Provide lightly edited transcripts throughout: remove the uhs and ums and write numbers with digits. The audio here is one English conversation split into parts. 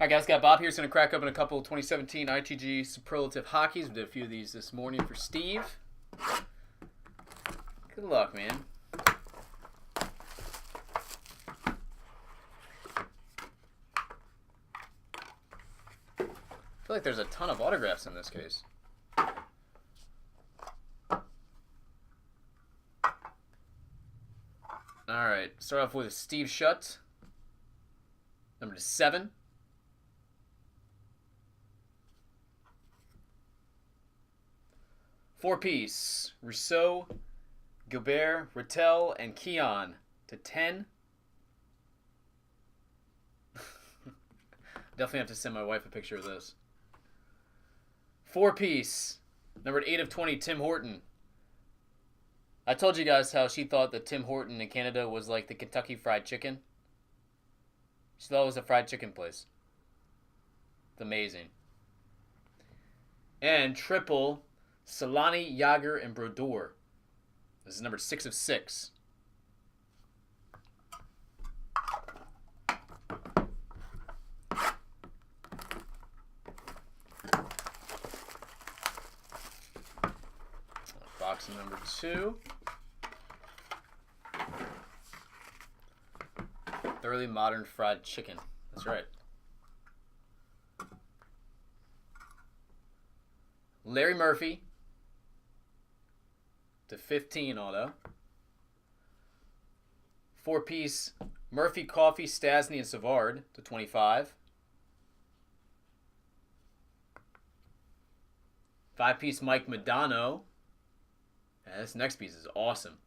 All right, guys, got Bob here. He's going to crack open a couple 2017 ITG Superlative Hockeys. We did a few of these this morning for Steve. Good luck, man. I feel like there's a ton of autographs in this case. All right, start off with Steve Shutt, number 7. Four-piece, Rousseau, Gilbert, Rattel, and Keon to 10. Definitely have to send my wife a picture of this. Four-piece, numbered 8 of 20, Tim Horton. I told you guys how she thought that Tim Horton in Canada was like the Kentucky Fried Chicken. She thought it was a fried chicken place. It's amazing. And triple, Solani, Yager, and Brodeur. This is number 6 of 6. Box number 2. Thoroughly modern fried chicken. That's right. Larry Murphy to 15 auto. Four-piece Murphy, Coffey, Stasny, and Savard to 25. Five-piece Mike Modano. Yeah, this next piece is awesome.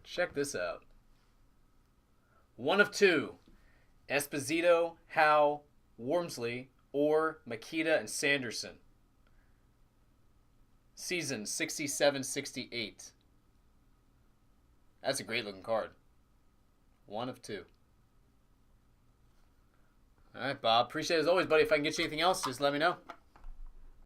Check this out. 1 of 2. Esposito, Howe, Wormsley, or Makita and Sanderson. Season 67-68. That's a great looking card. 1 of 2. All right, Bob. Appreciate it as always, buddy. If I can get you anything else, just let me know.